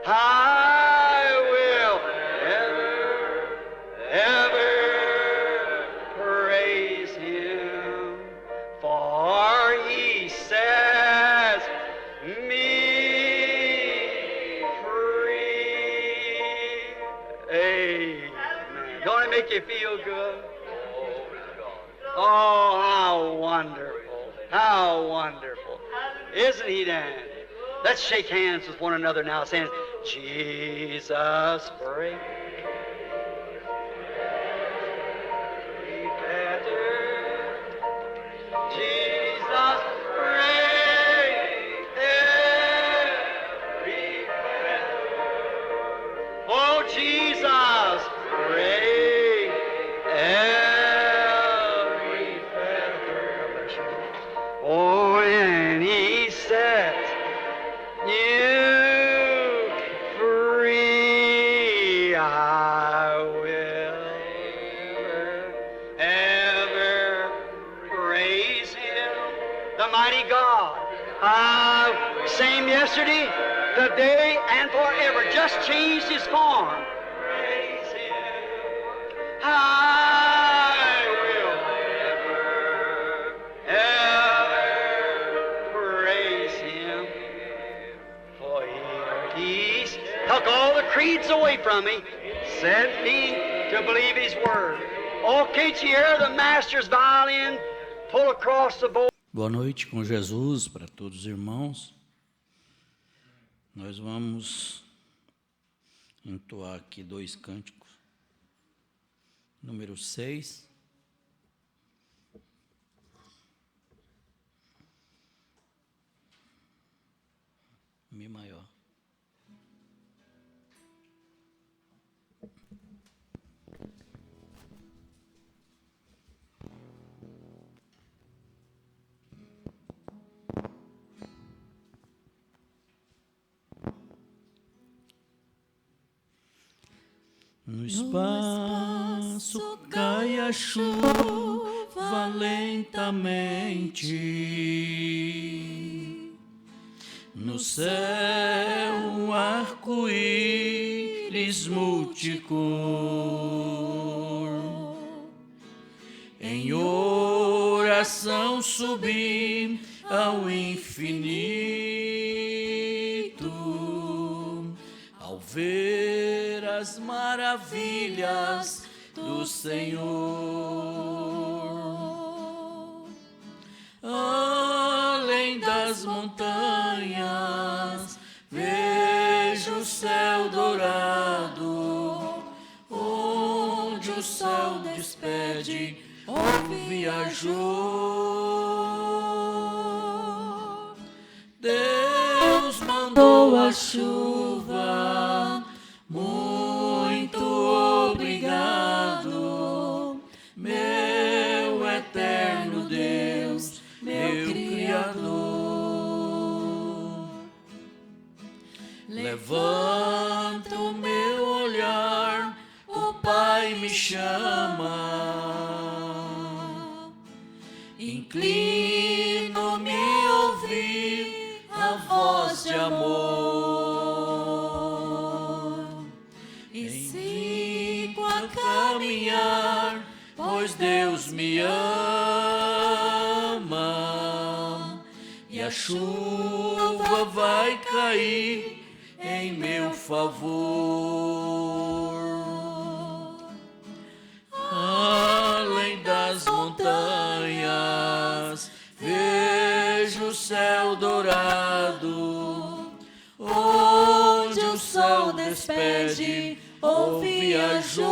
I will ever praise Him, for He sets me free. Amen. Don't it make you feel good? Oh, how wonderful. How wonderful. Isn't He, Dan? Let's shake hands with one another now, saying, Jesus, break. Jesus, break every fetter. Oh, Jesus, break every fetter. Oh, and He sets you free. I will ever praise Him, the mighty God. Same yesterday, today, and forever. Just changed His form. Praise Him. I will ever praise Him. For He's took all the creeds away from me, sent me to believe His word. Oh, can't you hear the Master's violin pull across the board? Boa noite com Jesus para todos os irmãos. Nós vamos entoar aqui 2 cânticos. Número 6. Mi maior. No espaço cai a chuva lentamente. No céu um arco-íris multicor. Em oração subi ao infinito, ao ver as maravilhas do Senhor. Além das montanhas vejo o céu dourado, onde o sol despede o viajor. Deus mandou a chuva, muito obrigado, meu eterno Deus, meu Criador. Levanto meu olhar, o Pai me chama. Inclino-me a ouvir a voz de amor. E sigo a caminhar, pois Deus me ama. E a chuva vai cair em meu favor. Além das montanhas vejo o céu dourado, onde o sol despede o viajor.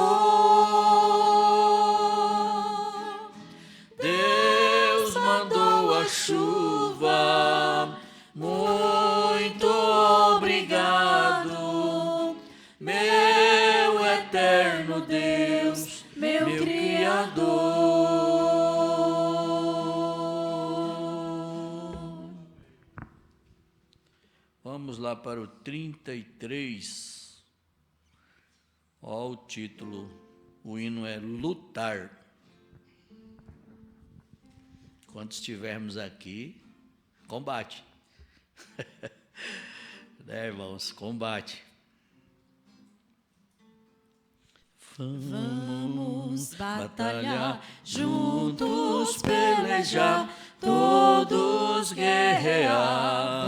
Deus mandou a chuva, muito obrigado, meu eterno Deus, meu Criador. Vamos lá para o 33. Olha o título, o hino é Lutar. Quando estivermos aqui, combate. Né, irmãos? Combate. Vamos batalhar, juntos pelejar, todos guerrear,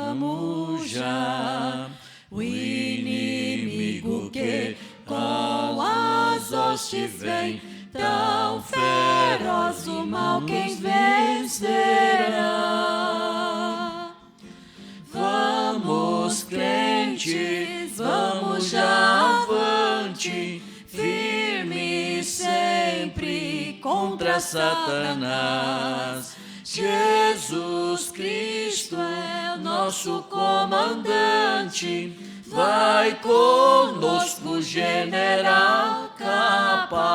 vamos já. O inimigo que com as hostes vem, tão feroz o mal quem vencerá. Vamos, crentes, vamos já avante, firme sempre contra Satanás. Jesus Cristo é o nosso comandante, vai conosco, general capaz.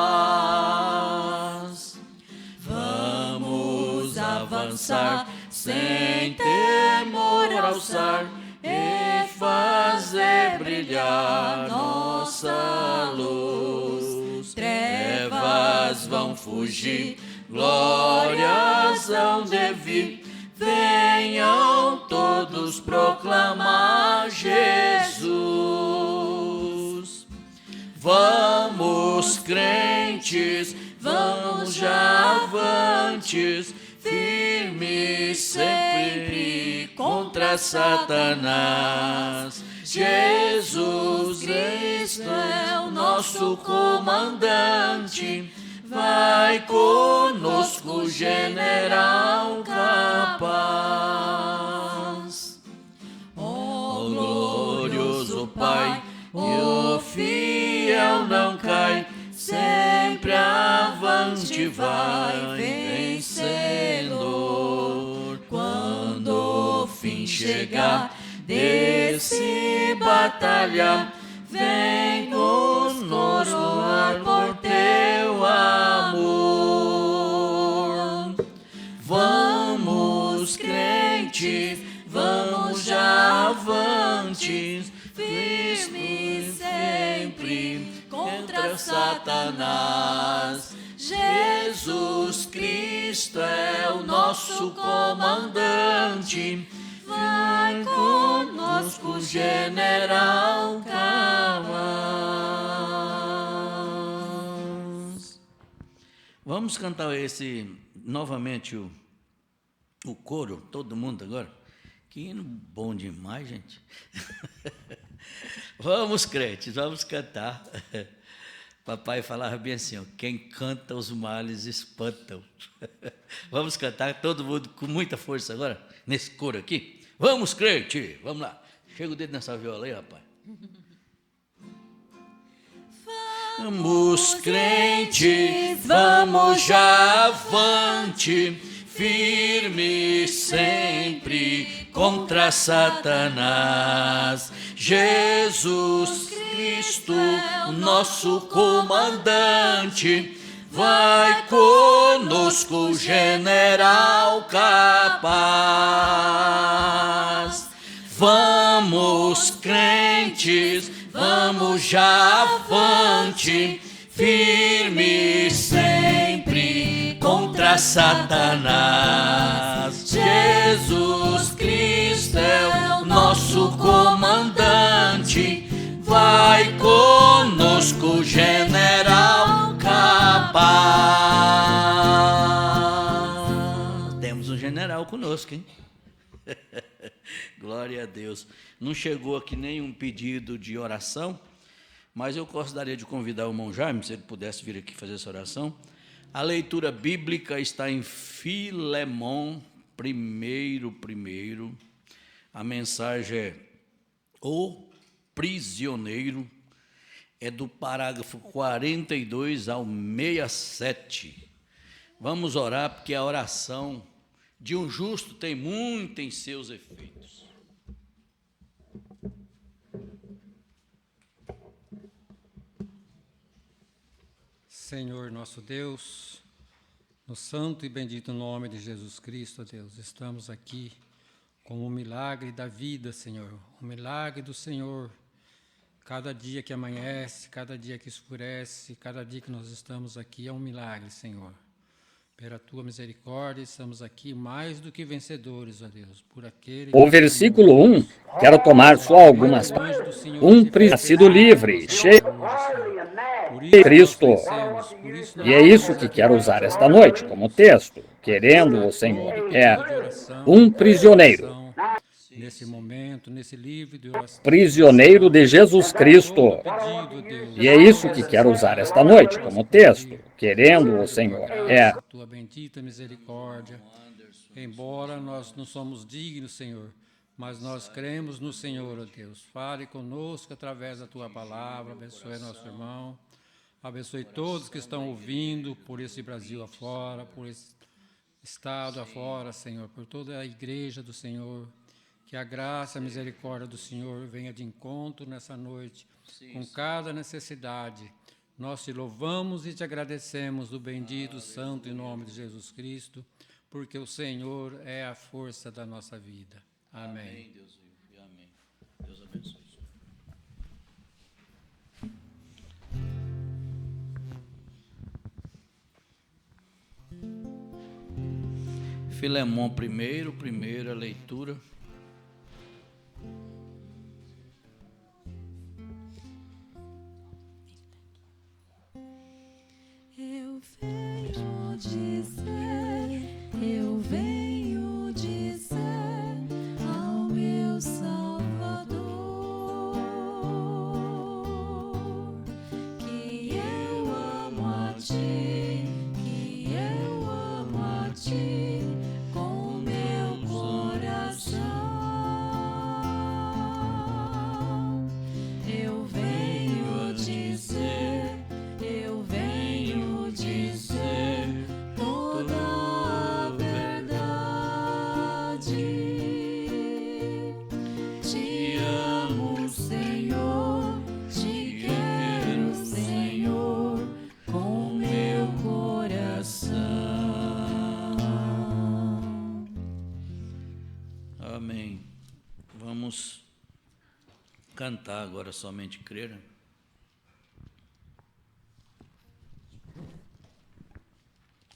Vamos avançar sem temor, alçar e fazer brilhar nossa luz. Trevas vão fugir, glórias hão de vir, venham todos proclamar Jesus. Vamos, crentes, vamos já avantes, firmes sempre contra Satanás. Jesus Cristo é o nosso comandante, vai conosco, general capaz. Ó glorioso Pai, e o fiel não cai, sempre avante vai vencedor. Quando o fim chegar desse batalhar, vem nos coroar por teu amor. Vamos, crentes, vamos já avantes, firmes sempre contra Satanás. Jesus Cristo é o nosso comandante, vai conosco, general capaz. Vamos cantar novamente o coro, todo mundo agora. Que hino bom demais, gente. Vamos, crentes, vamos cantar. Papai falava bem assim, ó, quem canta os males espantam. Vamos cantar todo mundo com muita força agora, nesse coro aqui. Vamos, crente, vamos lá. Chega o dedo nessa viola aí, rapaz. Vamos, crente, vamos já avante, firme sempre contra Satanás. Jesus Cristo, o nosso comandante, vai conosco, general capaz. Vamos, crentes, vamos já avante, firme sempre contra Satanás. Jesus Cristo é o nosso comandante, vai conosco, general capaz. Temos um general conosco, hein? Glória a Deus. Não chegou aqui nenhum pedido de oração, mas eu gostaria de convidar o irmão Jaime, se ele pudesse vir aqui fazer essa oração. A leitura bíblica está em Filemão, primeiro. A mensagem é o prisioneiro, é do parágrafo 42 ao 67. Vamos orar, porque a oração de um justo tem muito em seus efeitos. Senhor nosso Deus, no santo e bendito nome de Jesus Cristo, ó Deus, estamos aqui com o milagre da vida, Senhor, o milagre do Senhor. Cada dia que amanhece, cada dia que escurece, cada dia que nós estamos aqui é um milagre, Senhor. Pela Tua misericórdia, estamos aqui mais do que vencedores, ó Deus, por aquele... O versículo 1, quero tomar só algumas... sido livre, cheio... Por Cristo. E é isso que quero usar esta noite como texto, querendo o Senhor. É um prisioneiro. Nesse momento, nesse livro de oração, Prisioneiro de Jesus Cristo. E é isso que quero usar esta noite como texto, querendo o Senhor. É tua bendita misericórdia. Embora nós não somos dignos, Senhor, mas nós cremos no Senhor, ó Deus. Fale conosco através da tua palavra. Abençoe nosso irmão. Abençoe todos que estão ouvindo por esse Brasil afora, por esse estado afora, Senhor, por toda a igreja do Senhor. Que a graça e a misericórdia do Senhor venha de encontro nessa noite, com cada necessidade. Nós te louvamos e te agradecemos do bendito, santo e nome de Jesus Cristo, porque o Senhor é a força da nossa vida. Amém. Amém, Deus vive. Amém. Deus abençoe. Filemão primeira leitura. Eu venho dizer ao meu Salvador que eu amo a Ti, que eu amo a Ti com meu coração. Eu venho dizer, eu venho dizer toda a verdade. Te amo, Senhor, te quero, Senhor, com meu coração. Amém. Vamos cantar agora somente crer.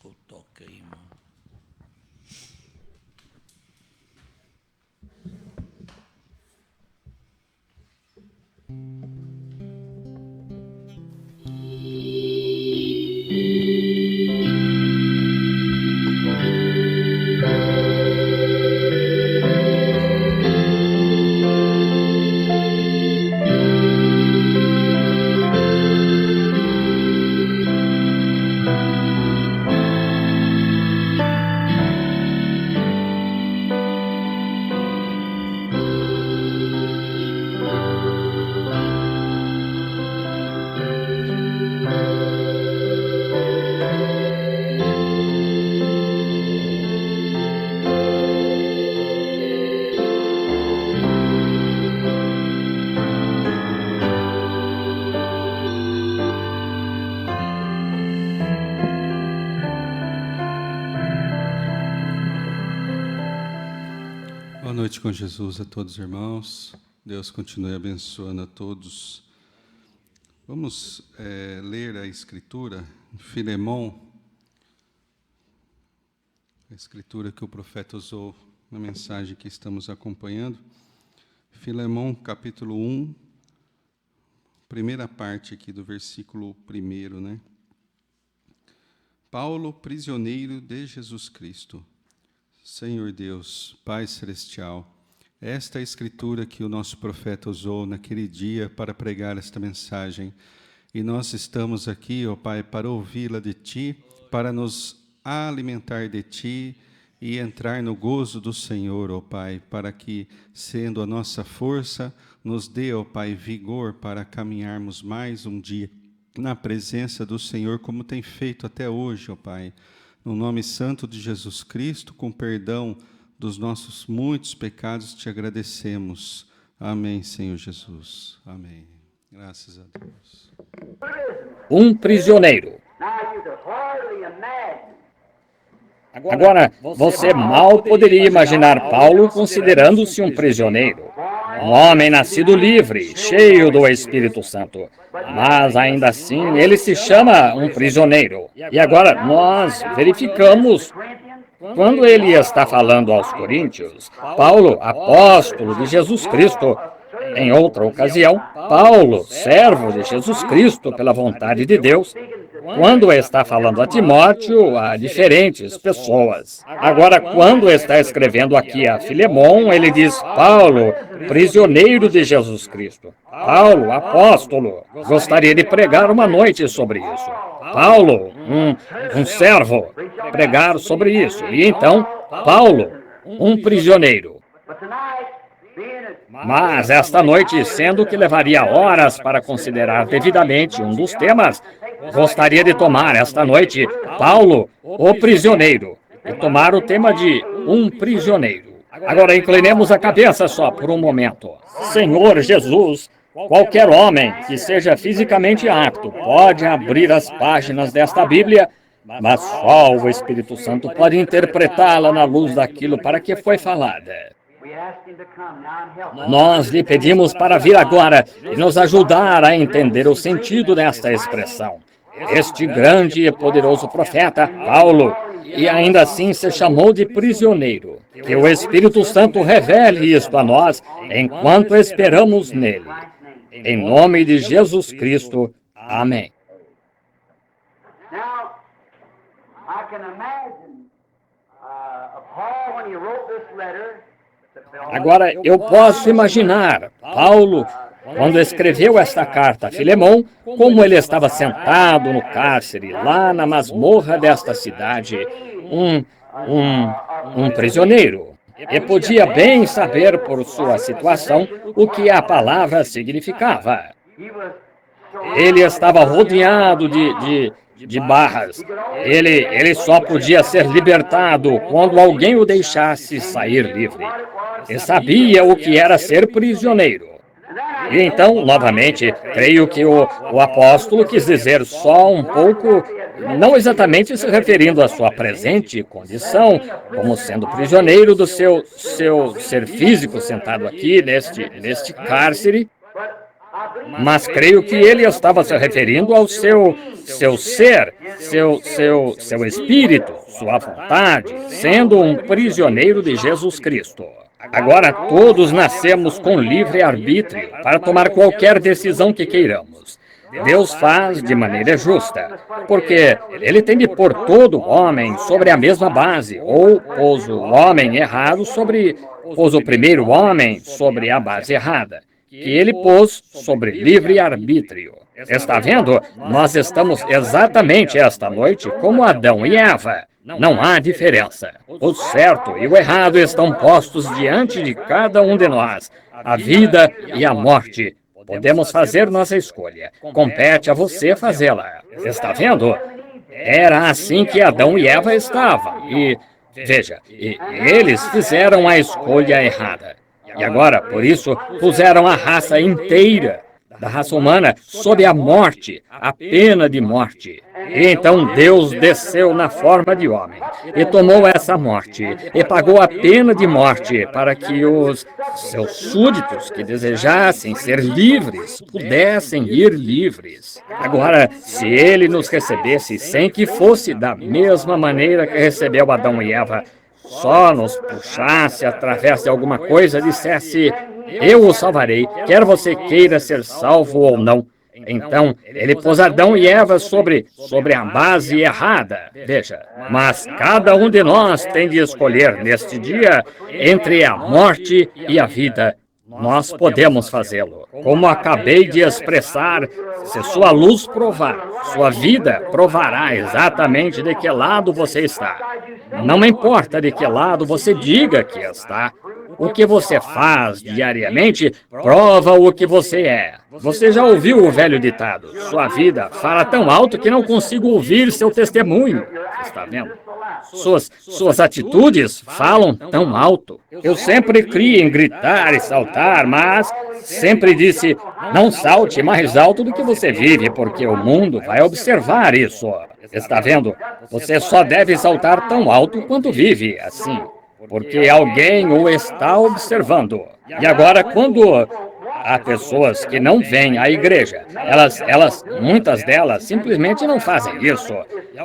Ou toca aí, irmão. Boa noite com Jesus a todos os irmãos. Deus continue abençoando a todos. Vamos ler a Escritura, Filemão, a Escritura que o profeta usou na mensagem que estamos acompanhando. Filemão, capítulo 1, primeira parte aqui do versículo 1, né? Paulo, prisioneiro de Jesus Cristo. Senhor Deus, Pai Celestial, esta é a Escritura que o nosso profeta usou naquele dia para pregar esta mensagem. E nós estamos aqui, ó Pai, para ouvi-la de Ti, para nos alimentar de Ti e entrar no gozo do Senhor, ó Pai, para que, sendo a nossa força, nos dê, ó Pai, vigor para caminharmos mais um dia na presença do Senhor, como tem feito até hoje, ó Pai. No nome santo de Jesus Cristo, com perdão dos nossos muitos pecados, te agradecemos. Amém, Senhor Jesus. Amém. Graças a Deus. um prisioneiro. Agora, você mal poderia imaginar Paulo considerando-se um prisioneiro. Um homem nascido livre, cheio do Espírito Santo. Mas, ainda assim, ele se chama um prisioneiro. E agora, nós verificamos, quando ele está falando aos Coríntios, Paulo, apóstolo de Jesus Cristo, Em outra ocasião, Paulo, servo de Jesus Cristo pela vontade de Deus, quando está falando a Timóteo, a diferentes pessoas. Agora, quando está escrevendo aqui a Filemon, ele diz: Paulo, prisioneiro de Jesus Cristo. Paulo, apóstolo, gostaria de pregar uma noite sobre isso. Paulo, um servo, pregar sobre isso. E então, Paulo, um prisioneiro. Mas esta noite, sendo que levaria horas para considerar devidamente um dos temas, gostaria de tomar esta noite Paulo, o prisioneiro, e tomar o tema de um prisioneiro. Agora inclinemos a cabeça só por um momento. Senhor Jesus, qualquer homem que seja fisicamente apto pode abrir as páginas desta Bíblia, mas só o Espírito Santo pode interpretá-la na luz daquilo para que foi falada. Nós lhe pedimos para vir agora e nos ajudar a entender o sentido desta expressão. Este grande e poderoso profeta, Paulo, e ainda assim se chamou de prisioneiro. Que o Espírito Santo revele isto a nós enquanto esperamos nele. Em nome de Jesus Cristo. Amém. Agora, eu posso imaginar Paulo, quando escreveu esta carta a Filemon, como ele estava sentado no cárcere, lá na masmorra desta cidade, um prisioneiro, e podia bem saber por sua situação o que a palavra significava. Ele estava rodeado de barras. Ele só podia ser libertado quando alguém o deixasse sair livre. E sabia o que era ser prisioneiro. E então, novamente, creio que o apóstolo quis dizer só um pouco, não exatamente se referindo à sua presente condição, como sendo prisioneiro do seu ser físico sentado aqui neste cárcere, mas creio que ele estava se referindo ao seu ser, seu espírito, sua vontade, sendo um prisioneiro de Jesus Cristo. Agora todos nascemos com livre arbítrio para tomar qualquer decisão que queiramos. Deus faz de maneira justa, porque Ele tem de pôr todo homem sobre a mesma base, ou pôs o homem errado pôs o primeiro homem sobre a base errada, que Ele pôs sobre livre arbítrio. Está vendo? Nós estamos exatamente esta noite como Adão e Eva. Não há diferença. O certo e o errado estão postos diante de cada um de nós. A vida e a morte. Podemos fazer nossa escolha. Compete a você fazê-la. Está vendo? Era assim que Adão e Eva estavam. E, veja, eles fizeram a escolha errada. E agora, por isso, puseram a raça inteira da raça humana sob a morte, a pena de morte. E então Deus desceu na forma de homem e tomou essa morte e pagou a pena de morte para que os seus súditos que desejassem ser livres pudessem ir livres. Agora, se ele nos recebesse sem que fosse da mesma maneira que recebeu Adão e Eva, só nos puxasse através de alguma coisa, dissesse: eu o salvarei, quer você queira ser salvo ou não. Então, ele pôs Adão e Eva sobre a base errada. Veja, mas cada um de nós tem de escolher neste dia entre a morte e a vida. Nós podemos fazê-lo. Como acabei de expressar, se sua luz provar, sua vida provará exatamente de que lado você está. Não importa de que lado você diga que está. O que você faz diariamente prova o que você é. Você já ouviu o velho ditado: sua vida fala tão alto que não consigo ouvir seu testemunho. Está vendo? Suas atitudes falam tão alto. Eu sempre criei em gritar e saltar, mas sempre disse: não salte mais alto do que você vive, porque o mundo vai observar isso. Está vendo? Você só deve saltar tão alto quanto vive, assim, porque alguém o está observando. E agora, quando há pessoas que não vêm à igreja, muitas delas simplesmente não fazem isso.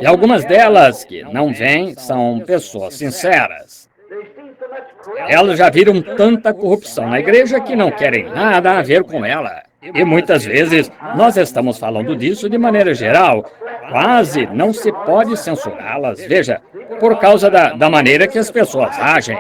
E algumas delas que não vêm são pessoas sinceras. Elas já viram tanta corrupção na igreja que não querem nada a ver com ela. E muitas vezes nós estamos falando disso de maneira geral. Quase não se pode censurá-las. Veja, por causa da maneira que as pessoas agem.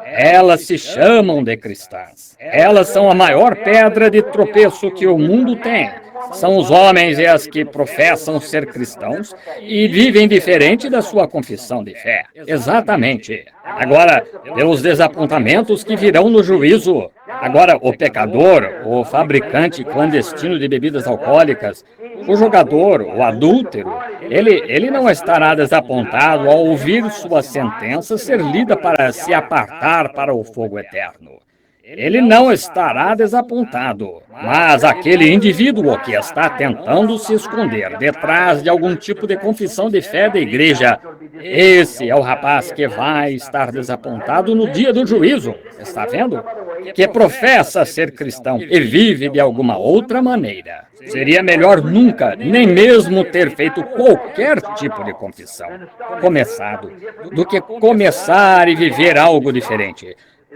Elas se chamam de cristãs. Elas são a maior pedra de tropeço que o mundo tem. São os homens e as que professam ser cristãos e vivem diferente da sua confissão de fé. Exatamente. Agora, pelos desapontamentos que virão no juízo. Agora, o pecador, o fabricante clandestino de bebidas alcoólicas, o jogador, o adúltero, ele não estará desapontado ao ouvir sua sentença ser lida para se apartar para o fogo eterno. Ele não estará desapontado, mas aquele indivíduo que está tentando se esconder detrás de algum tipo de confissão de fé da igreja, esse é o rapaz que vai estar desapontado no dia do juízo, está vendo? Que professa ser cristão e vive de alguma outra maneira. Seria melhor nunca, nem mesmo ter feito qualquer tipo de confissão, começado, do que começar e viver algo diferente.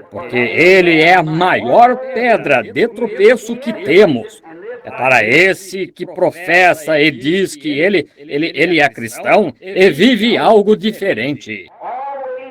Porque ele é a maior pedra de tropeço que temos. É para esse que professa e diz que ele é cristão e vive algo diferente.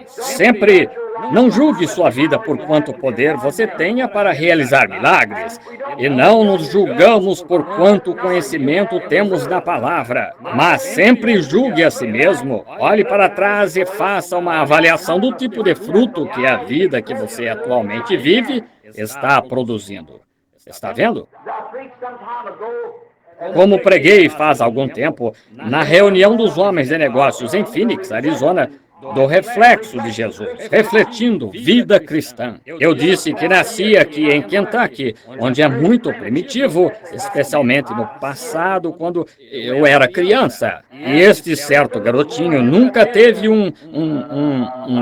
Sempre não julgue sua vida por quanto poder você tenha para realizar milagres, e não nos julgamos por quanto conhecimento temos da palavra, mas sempre julgue a si mesmo, olhe para trás e faça uma avaliação do tipo de fruto que a vida que você atualmente vive está produzindo. Está vendo? Como preguei faz algum tempo, na reunião dos homens de negócios em Phoenix, Arizona, do reflexo de Jesus, refletindo vida cristã. Eu disse que nasci aqui em Kentucky, onde é muito primitivo, especialmente no passado, quando eu era criança. E este certo garotinho nunca teve um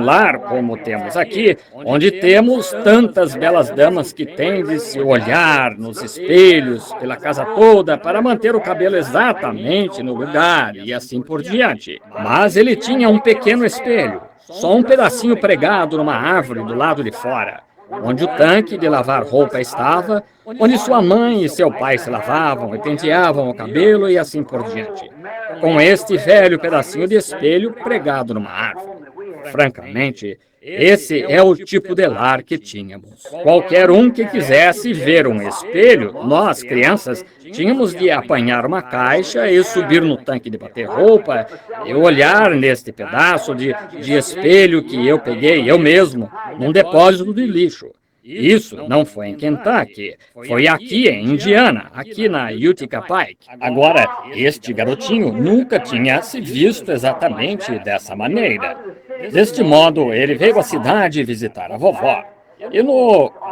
lar como temos aqui, onde temos tantas belas damas que têm de se olhar nos espelhos pela casa toda para manter o cabelo exatamente no lugar e assim por diante. Mas ele tinha um pequeno espelho, só um pedacinho pregado numa árvore do lado de fora, onde o tanque de lavar roupa estava, onde sua mãe e seu pai se lavavam e penteavam o cabelo e assim por diante, com este velho pedacinho de espelho pregado numa árvore. Francamente, esse é o tipo de lar que tínhamos. Qualquer um que quisesse ver um espelho, nós, crianças, tínhamos de apanhar uma caixa e subir no tanque de bater roupa e olhar neste pedaço de espelho que eu peguei eu mesmo num depósito de lixo. Isso não foi em Kentucky, foi aqui em Indiana, aqui na Utica Pike. Agora, este garotinho nunca tinha se visto exatamente dessa maneira. Deste modo, ele veio à cidade visitar a vovó. E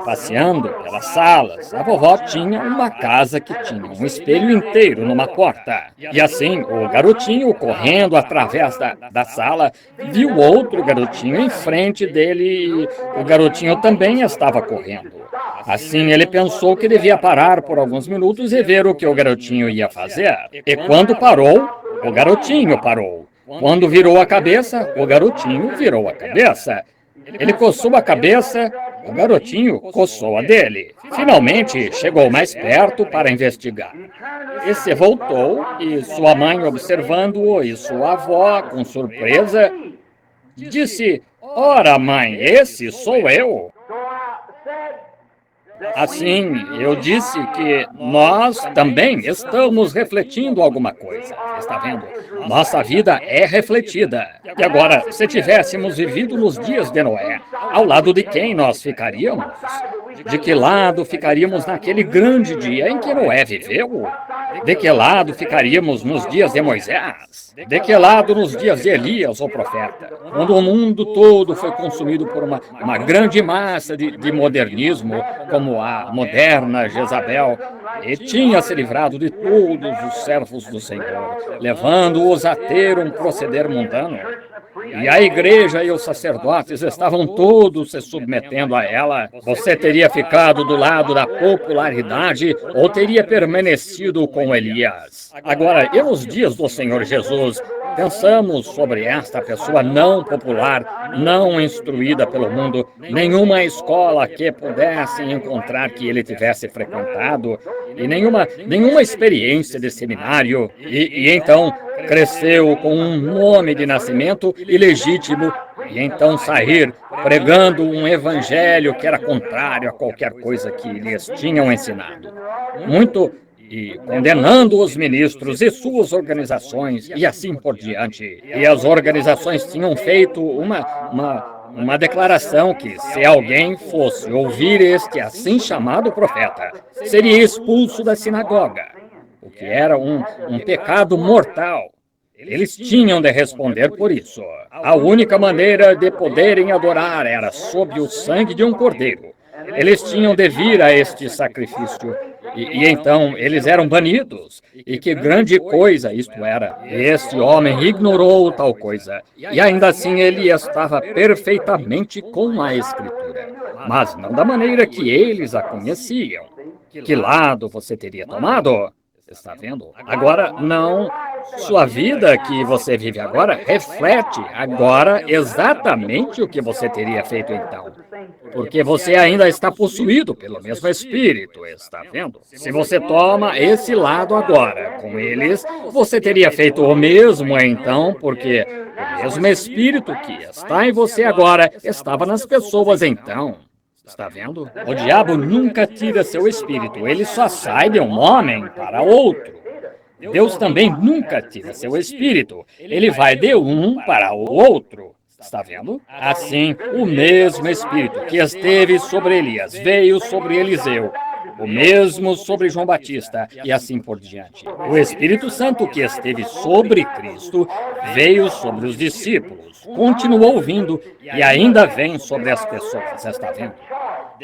passeando pelas salas, a vovó tinha uma casa que tinha um espelho inteiro numa porta. E assim, o garotinho, correndo através da sala, viu outro garotinho em frente dele e o garotinho também estava correndo. Assim, ele pensou que devia parar por alguns minutos e ver o que o garotinho ia fazer. E quando parou, o garotinho parou. Quando virou a cabeça, o garotinho virou a cabeça. Ele coçou a cabeça, o garotinho coçou a dele. Finalmente, chegou mais perto para investigar. E se voltou, e sua mãe, observando-o, e sua avó, com surpresa, disse: "Ora, mãe, esse sou eu." Assim, eu disse que nós também estamos refletindo alguma coisa. Está vendo? Nossa vida é refletida. E agora, se tivéssemos vivido nos dias de Noé, ao lado de quem nós ficaríamos? De que lado ficaríamos naquele grande dia em que Noé viveu? De que lado ficaríamos nos dias de Moisés? De que lado nos dias de Elias, o profeta? Quando o mundo todo foi consumido por uma grande massa de modernismo, como a moderna Jezabel, e tinha se livrado de todos os servos do Senhor, levando-os a ter um proceder mundano. e a igreja e os sacerdotes estavam todos se submetendo a ela, você teria ficado do lado da popularidade ou teria permanecido com Elias? Agora, e nos dias do Senhor Jesus, pensamos sobre esta pessoa não popular, não instruída pelo mundo, nenhuma escola que pudesse encontrar que ele tivesse frequentado, e nenhuma experiência de seminário, e então cresceu com um nome de nascimento ilegítimo, e então sair pregando um evangelho que era contrário a qualquer coisa que lhes tinham ensinado. E condenando os ministros e suas organizações, e assim por diante. E as organizações tinham feito uma declaração que, se alguém fosse ouvir este assim chamado profeta, seria expulso da sinagoga, o que era um pecado mortal. Eles tinham de responder por isso. A única maneira de poderem adorar era sob o sangue de um cordeiro. Eles tinham de vir a este sacrifício. E então eles eram banidos. E que grande coisa isto era. Este homem ignorou tal coisa. E ainda assim ele estava perfeitamente com a Escritura. Mas não da maneira que eles a conheciam. Que lado você teria tomado? Está vendo? Agora, não. Sua vida que você vive agora reflete agora exatamente o que você teria feito então. Porque você ainda está possuído pelo mesmo Espírito, está vendo? Se você toma esse lado agora com eles, você teria feito o mesmo então, porque o mesmo Espírito que está em você agora estava nas pessoas então. Está vendo? O diabo nunca tira seu espírito, ele só sai de um homem para outro. Deus também nunca tira seu espírito, ele vai de um para o outro. Está vendo? Assim, o mesmo espírito que esteve sobre Elias veio sobre Eliseu, o mesmo sobre João Batista e assim por diante. O Espírito Santo que esteve sobre Cristo veio sobre os discípulos, continuou vindo e ainda vem sobre as pessoas. Está vendo?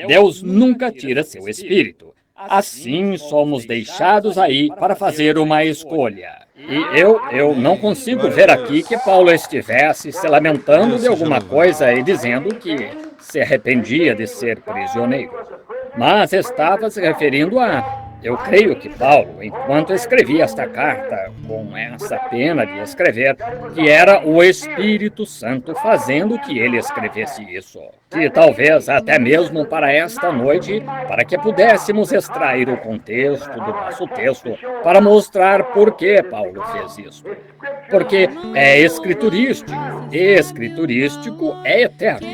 Deus nunca tira seu espírito. Assim somos deixados aí para fazer uma escolha. E eu não consigo ver aqui que Paulo estivesse se lamentando de alguma coisa e dizendo que se arrependia de ser prisioneiro. Mas estava se referindo a... Eu creio que Paulo, enquanto escrevia esta carta, com essa pena de escrever, que era o Espírito Santo fazendo que ele escrevesse isso. E talvez até mesmo para esta noite, para que pudéssemos extrair o contexto do nosso texto, para mostrar por que Paulo fez isso. Porque é escriturístico, e escriturístico é eterno.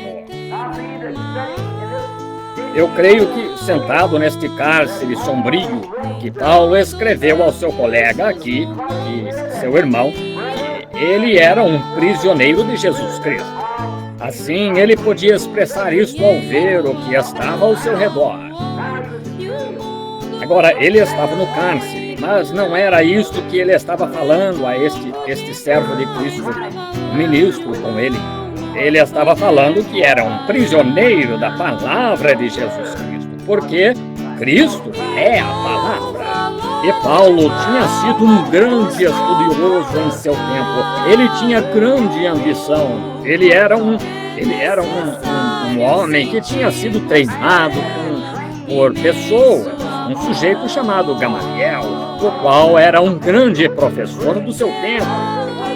Eu creio que, sentado neste cárcere sombrio, que Paulo escreveu ao seu colega aqui, e seu irmão, que ele era um prisioneiro de Jesus Cristo. Assim, ele podia expressar isso ao ver o que estava ao seu redor. Agora, ele estava no cárcere, mas não era isto que ele estava falando a este servo de Cristo, o ministro com ele. Ele estava falando que era um prisioneiro da palavra de Jesus Cristo, porque Cristo é a palavra. E Paulo tinha sido um grande estudioso em seu tempo. Ele tinha grande ambição. Ele era um homem que tinha sido treinado por pessoas, um sujeito chamado Gamaliel, o qual era um grande professor do seu tempo.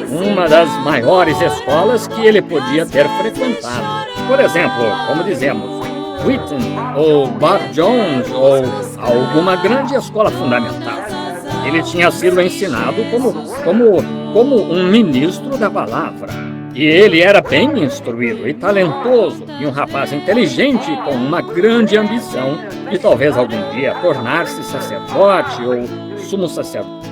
Uma das maiores escolas que ele podia ter frequentado. Por exemplo, como dizemos, Wheaton ou Bob Jones ou alguma grande escola fundamental. Ele tinha sido ensinado como um ministro da palavra. E ele era bem instruído e talentoso, e um rapaz inteligente com uma grande ambição de talvez algum dia tornar-se sacerdote ou sumo sacerdote.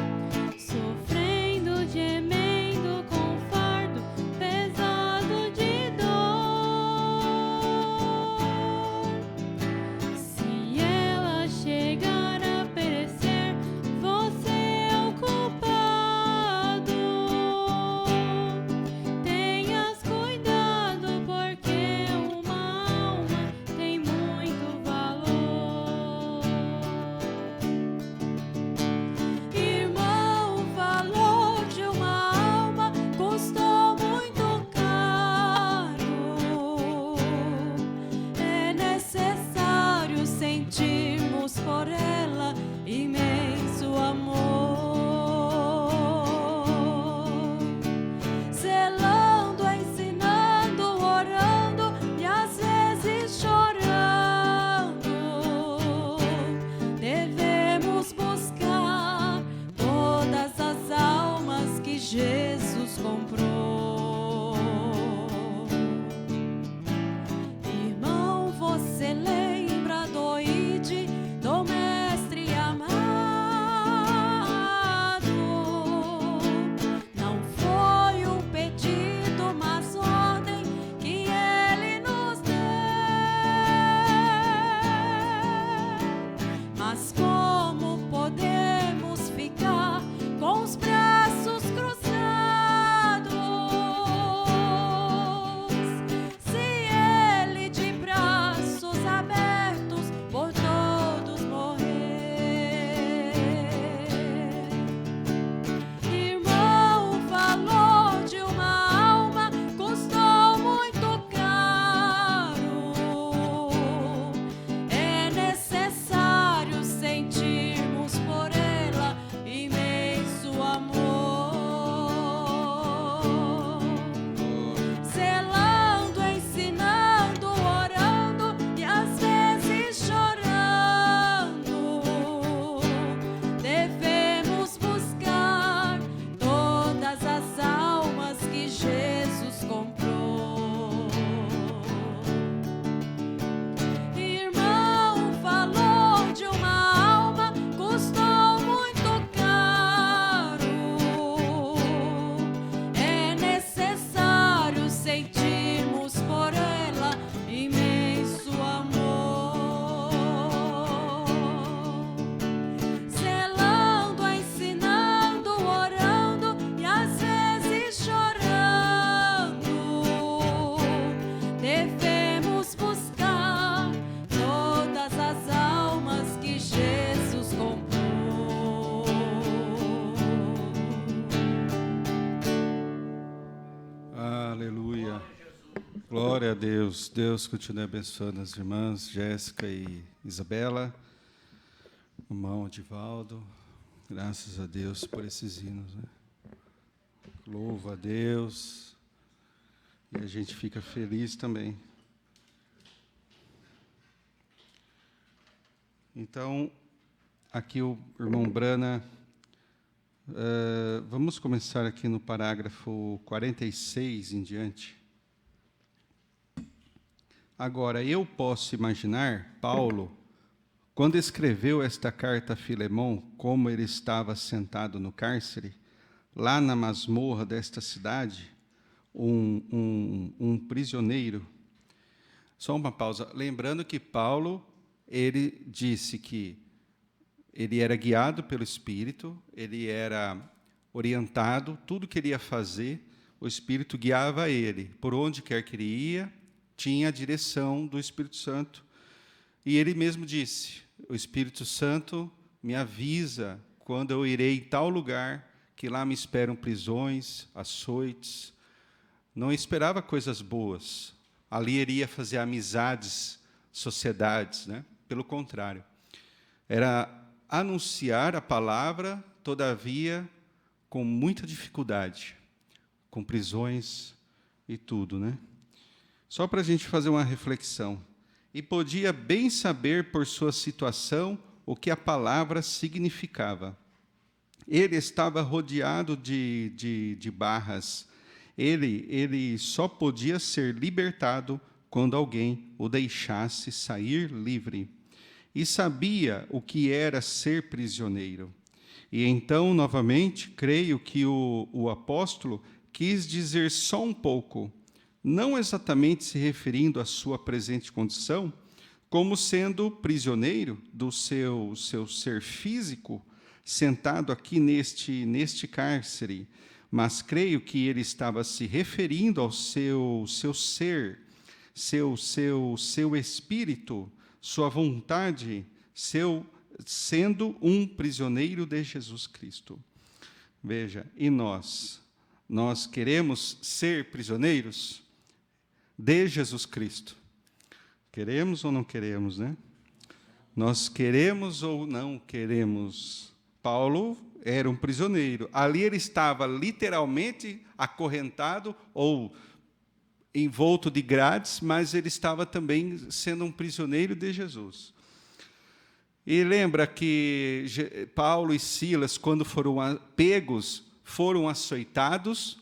Irmão Glória a Deus. Deus continue abençoando as irmãs Jéssica e Isabela, o irmão Divaldo. Graças a Deus por esses hinos, né? Louva a Deus. E a gente fica feliz também. Então, aqui o irmão Brana, vamos começar aqui no parágrafo 46 em diante. Agora, eu posso imaginar Paulo, quando escreveu esta carta a Filemão, como ele estava sentado no cárcere, lá na masmorra desta cidade, um prisioneiro. Só uma pausa. Lembrando que Paulo, ele disse que ele era guiado pelo Espírito, ele era orientado, tudo que ele ia fazer, o Espírito guiava ele. Por onde quer que ele ia, tinha a direção do Espírito Santo. E ele mesmo disse, o Espírito Santo me avisa quando eu irei em tal lugar, que lá me esperam prisões, açoites. Não esperava coisas boas. Ali iria fazer amizades, sociedades, né? Pelo contrário. Era anunciar a palavra, todavia, com muita dificuldade, com prisões e tudo, né? Só para a gente fazer uma reflexão. E podia bem saber, por sua situação, o que a palavra significava. Ele estava rodeado de barras. Ele só podia ser libertado quando alguém o deixasse sair livre. E sabia o que era ser prisioneiro. E então, novamente, creio que o apóstolo quis dizer só um pouco, não exatamente se referindo à sua presente condição, como sendo prisioneiro do seu ser físico, sentado aqui neste cárcere, mas creio que ele estava se referindo ao seu ser, seu espírito, sua vontade, sendo um prisioneiro de Jesus Cristo. Veja, e nós queremos ser prisioneiros de Jesus Cristo. Queremos ou não queremos, né? Nós queremos ou não queremos. Paulo era um prisioneiro. Ali ele estava literalmente acorrentado ou envolto de grades, mas ele estava também sendo um prisioneiro de Jesus. E lembra que Paulo e Silas, quando foram pegos, foram açoitados.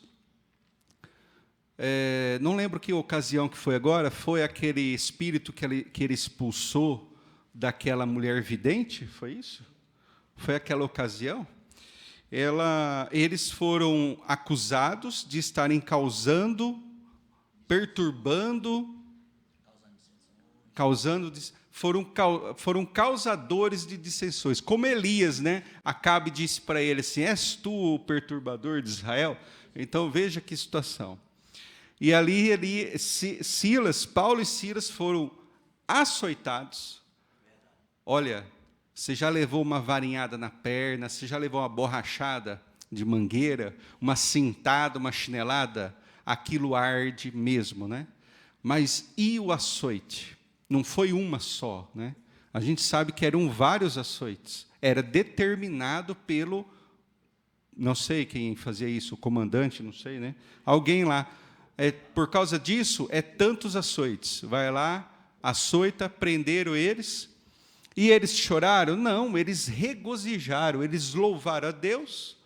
Não lembro que ocasião que foi agora, foi aquele espírito que ele expulsou daquela mulher vidente, foi isso? Foi aquela ocasião? Eles foram acusados de estarem causando, perturbando, foram causadores de dissensões. Como Elias, né? Acabe disse para ele assim, és tu o perturbador de Israel? Então, veja que situação. E ali Paulo e Silas foram açoitados. Olha, você já levou uma varinhada na perna, você já levou uma borrachada de mangueira, uma cintada, uma chinelada, aquilo arde mesmo, né? Mas e o açoite? Não foi uma só, né? A gente sabe que eram vários açoites. Era determinado pelo, não sei quem fazia isso, o comandante, não sei, né? Alguém lá. Por causa disso, tantos açoites. Vai lá, açoita, prenderam eles. E eles choraram? Não, eles regozijaram, eles louvaram a Deus.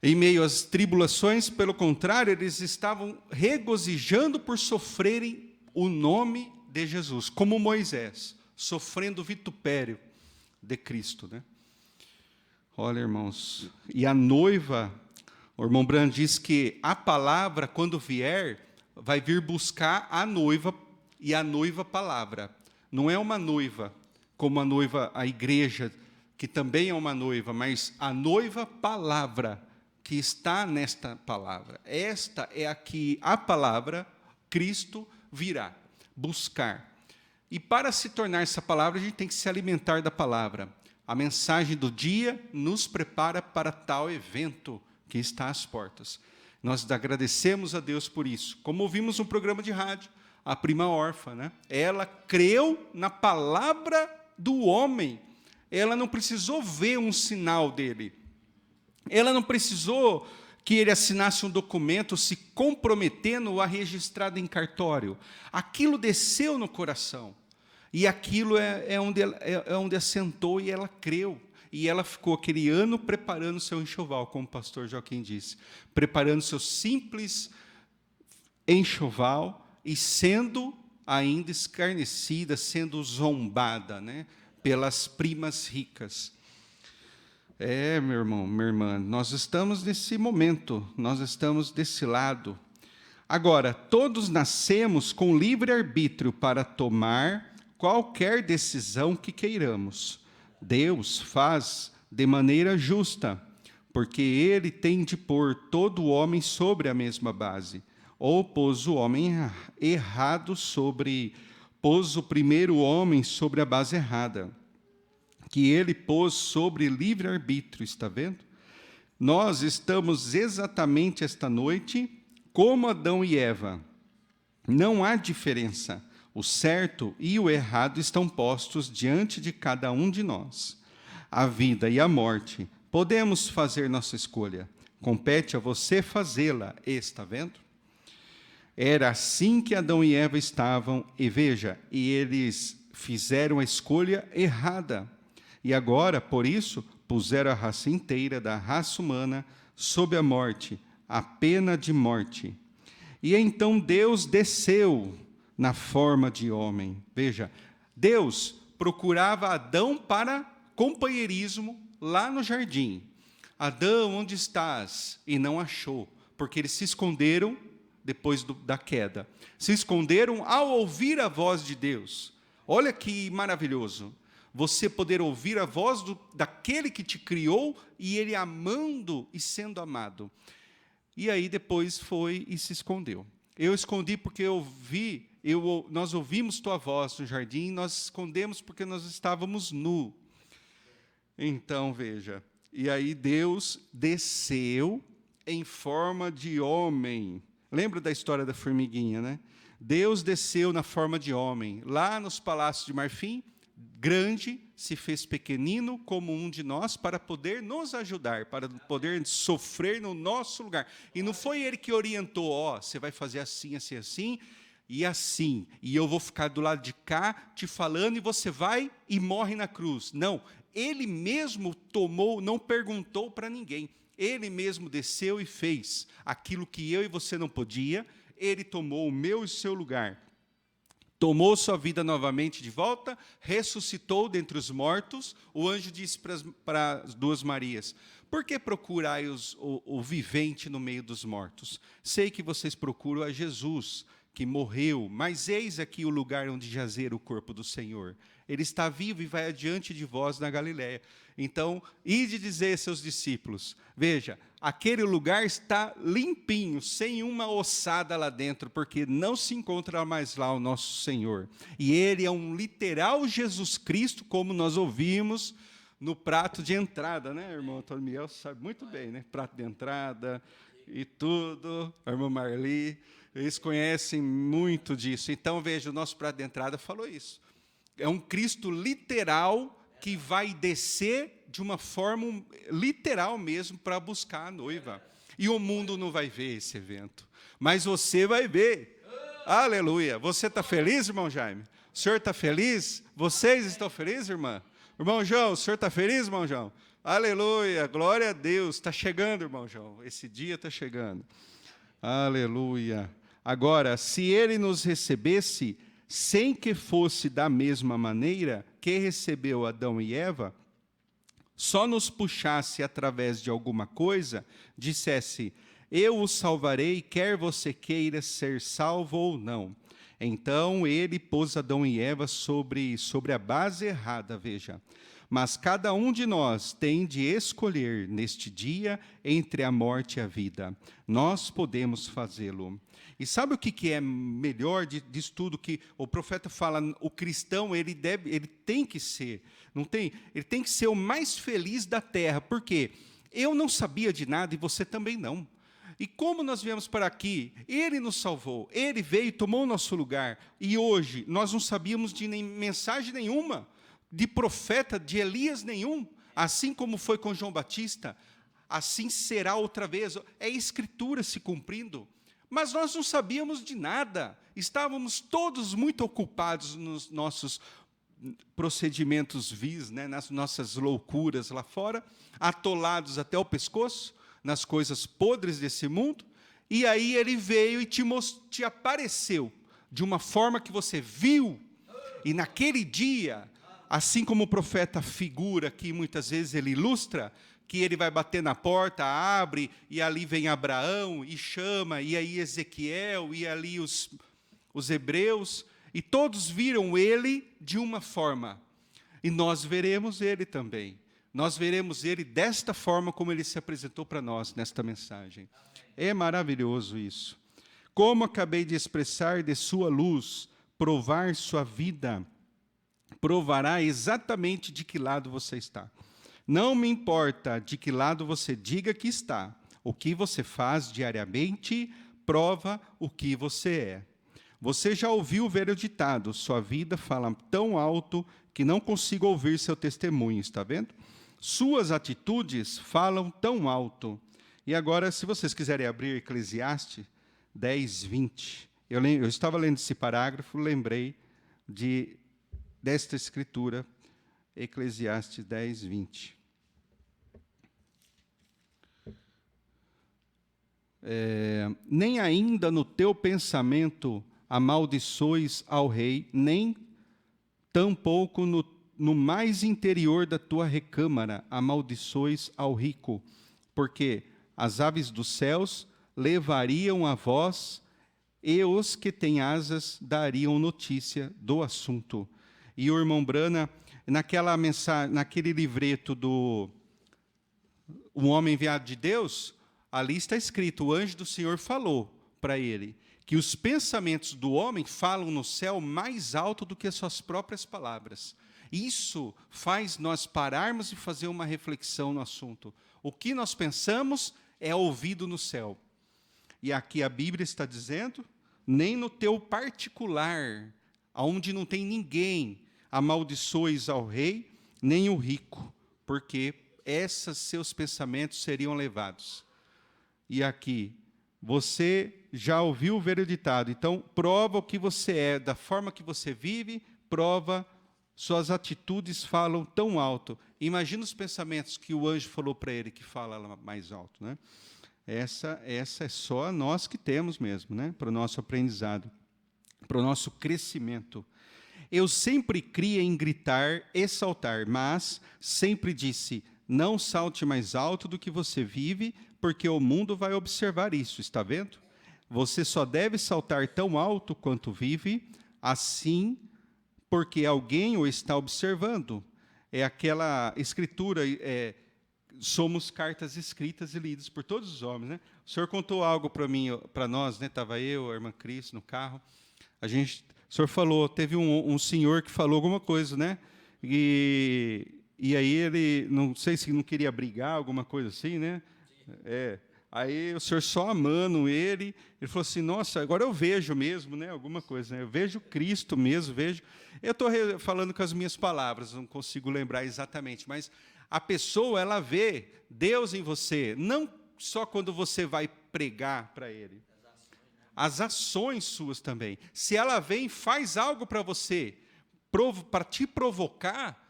Em meio às tribulações, pelo contrário, eles estavam regozijando por sofrerem o nome de Jesus, como Moisés, sofrendo o vitupério de Cristo, né? Olha, irmãos, e a noiva, o irmão Brand diz que a palavra, quando vier, vai vir buscar a noiva, e a noiva palavra. Não é uma noiva, como a noiva, a igreja, que também é uma noiva, mas a noiva palavra, que está nesta palavra. Esta é a palavra, Cristo virá buscar. E para se tornar essa palavra, a gente tem que se alimentar da palavra. A mensagem do dia nos prepara para tal evento que está às portas. Nós agradecemos a Deus por isso. Como ouvimos um programa de rádio, a prima órfã, né? Ela creu na palavra do homem. Ela não precisou ver um sinal dele. Ela não precisou que ele assinasse um documento se comprometendo a registrado em cartório. Aquilo desceu no coração. E aquilo é onde assentou e ela creu. E ela ficou aquele ano preparando seu enxoval, como o pastor Joaquim disse. Preparando seu simples enxoval e sendo ainda escarnecida, sendo zombada, né, pelas primas ricas. Meu irmão, minha irmã, nós estamos nesse momento, nós estamos desse lado. Agora, todos nascemos com livre-arbítrio para tomar qualquer decisão que queiramos. Deus faz de maneira justa, porque Ele tem de pôr todo o homem sobre a mesma base. Ou pôs o homem errado pôs o primeiro homem sobre a base errada, que Ele pôs sobre livre-arbítrio, está vendo? Nós estamos exatamente esta noite como Adão e Eva. Não há diferença. O certo e o errado estão postos diante de cada um de nós. A vida e a morte, podemos fazer nossa escolha. Compete a você fazê-la. Está vendo? Era assim que Adão e Eva estavam, e veja, e eles fizeram a escolha errada. E agora, por isso, puseram a raça inteira da raça humana sob a morte, a pena de morte. E então Deus desceu na forma de homem. Veja, Deus procurava Adão para companheirismo lá no jardim. Adão, onde estás? E não achou, porque eles se esconderam depois da queda. Se esconderam ao ouvir a voz de Deus. Olha que maravilhoso. Você poder ouvir a voz daquele que te criou e ele amando e sendo amado. E aí depois foi e se escondeu. Eu escondi porque nós ouvimos tua voz no jardim, nós escondemos porque nós estávamos nus. Então, veja, e aí Deus desceu em forma de homem. Lembra da história da formiguinha, né? Deus desceu na forma de homem, lá nos palácios de marfim, grande, se fez pequenino como um de nós, para poder nos ajudar, para poder sofrer no nosso lugar. E não foi ele que orientou, você vai fazer assim, assim, assim, e eu vou ficar do lado de cá, te falando, e você vai e morre na cruz. Não, ele mesmo tomou, não perguntou para ninguém. Ele mesmo desceu e fez aquilo que eu e você não podia. Ele tomou o meu e o seu lugar. Tomou sua vida novamente de volta, ressuscitou dentre os mortos. O anjo disse para as duas Marias: por que procurai o vivente no meio dos mortos? Sei que vocês procuram a Jesus, que morreu, mas eis aqui o lugar onde jazer o corpo do Senhor. Ele está vivo e vai adiante de vós na Galiléia. Então, ide dizer a seus discípulos, veja, aquele lugar está limpinho, sem uma ossada lá dentro, porque não se encontra mais lá o nosso Senhor. E ele é um literal Jesus Cristo, como nós ouvimos no prato de entrada, né, irmão Antônio Miguel sabe muito bem, né? Prato de entrada e tudo, a irmã Marli, eles conhecem muito disso. Então, veja, o nosso prato de entrada falou isso. É um Cristo literal que vai descer de uma forma literal mesmo para buscar a noiva. E o mundo não vai ver esse evento, mas você vai ver. Aleluia. Você está feliz, irmão Jaime? O senhor está feliz? Vocês estão felizes, irmã? Irmão João, o senhor está feliz, irmão João? Aleluia, glória a Deus. Está chegando, irmão João. Esse dia está chegando. Aleluia. Agora, se ele nos recebesse sem que fosse da mesma maneira que recebeu Adão e Eva, só nos puxasse através de alguma coisa, dissesse, eu o salvarei, quer você queira ser salvo ou não. Então, ele pôs Adão e Eva sobre a base errada, veja. Mas cada um de nós tem de escolher neste dia entre a morte e a vida. Nós podemos fazê-lo. E sabe o que é melhor disso tudo que o profeta fala? O cristão ele tem que ser, ele tem que ser o mais feliz da terra. Por quê? Eu não sabia de nada e você também não. E como nós viemos para aqui, Ele nos salvou, Ele veio e tomou o nosso lugar. E hoje, nós não sabíamos de mensagem nenhuma, de profeta, de Elias nenhum. Assim como foi com João Batista, assim será outra vez. É a Escritura se cumprindo. Mas nós não sabíamos de nada. Estávamos todos muito ocupados nos nossos procedimentos vis, né, nas nossas loucuras lá fora, atolados até o pescoço, nas coisas podres desse mundo, e aí ele veio e te apareceu de uma forma que você viu, e naquele dia, assim como o profeta figura, que muitas vezes ele ilustra, que ele vai bater na porta, abre, e ali vem Abraão, e chama, e aí Ezequiel, e ali os hebreus, e todos viram ele de uma forma, e nós veremos ele também. Nós veremos ele desta forma como ele se apresentou para nós nesta mensagem. É maravilhoso isso. Como acabei de expressar de sua luz, provar sua vida, provará exatamente de que lado você está. Não me importa de que lado você diga que está. O que você faz diariamente prova o que você é. Você já ouviu ver o ditado, sua vida fala tão alto que não consigo ouvir seu testemunho, está vendo? Suas atitudes falam tão alto. E agora, se vocês quiserem abrir Eclesiastes 10, 20. Eu estava lendo esse parágrafo, lembrei desta escritura, Eclesiastes 10, 20. Nem ainda no teu pensamento amaldiçoes ao rei, nem tampouco no mais interior da tua recâmara amaldiçoes ao rico, porque as aves dos céus levariam a voz, e os que têm asas dariam notícia do assunto. E o irmão Brana, naquela mensagem, naquele livreto do Um Homem Enviado de Deus, ali está escrito, o anjo do Senhor falou para ele, que os pensamentos do homem falam no céu mais alto do que as suas próprias palavras. Isso faz nós pararmos e fazer uma reflexão no assunto. O que nós pensamos é ouvido no céu. E aqui a Bíblia está dizendo, nem no teu particular, onde não tem ninguém, amaldiçoes ao rei, nem o rico, porque esses seus pensamentos seriam levados. E aqui, você já ouviu ver o ditado, então prova o que você é, da forma que você vive, prova, suas atitudes falam tão alto. Imagina os pensamentos que o anjo falou para ele, que fala mais alto, né? Essa é só nós que temos mesmo, né? Para o nosso aprendizado, para o nosso crescimento. Eu sempre cria em gritar e saltar, mas sempre disse, não salte mais alto do que você vive, porque o mundo vai observar isso, está vendo? Você só deve saltar tão alto quanto vive, assim, porque alguém o está observando. É aquela escritura, somos cartas escritas e lidas por todos os homens, né? O senhor contou algo para mim, para nós, né? Estava eu, a irmã Cris, no carro. O senhor falou, teve um senhor que falou alguma coisa, né? E aí ele, não sei se não queria brigar, alguma coisa assim, né? Aí o senhor só amando ele falou assim, nossa, agora eu vejo mesmo, né? Alguma coisa, né? Eu vejo Cristo mesmo, vejo. Eu estou falando com as minhas palavras, não consigo lembrar exatamente, mas a pessoa, ela vê Deus em você, não só quando você vai pregar para ele, as ações suas também. Se ela vem e faz algo para você, para te provocar,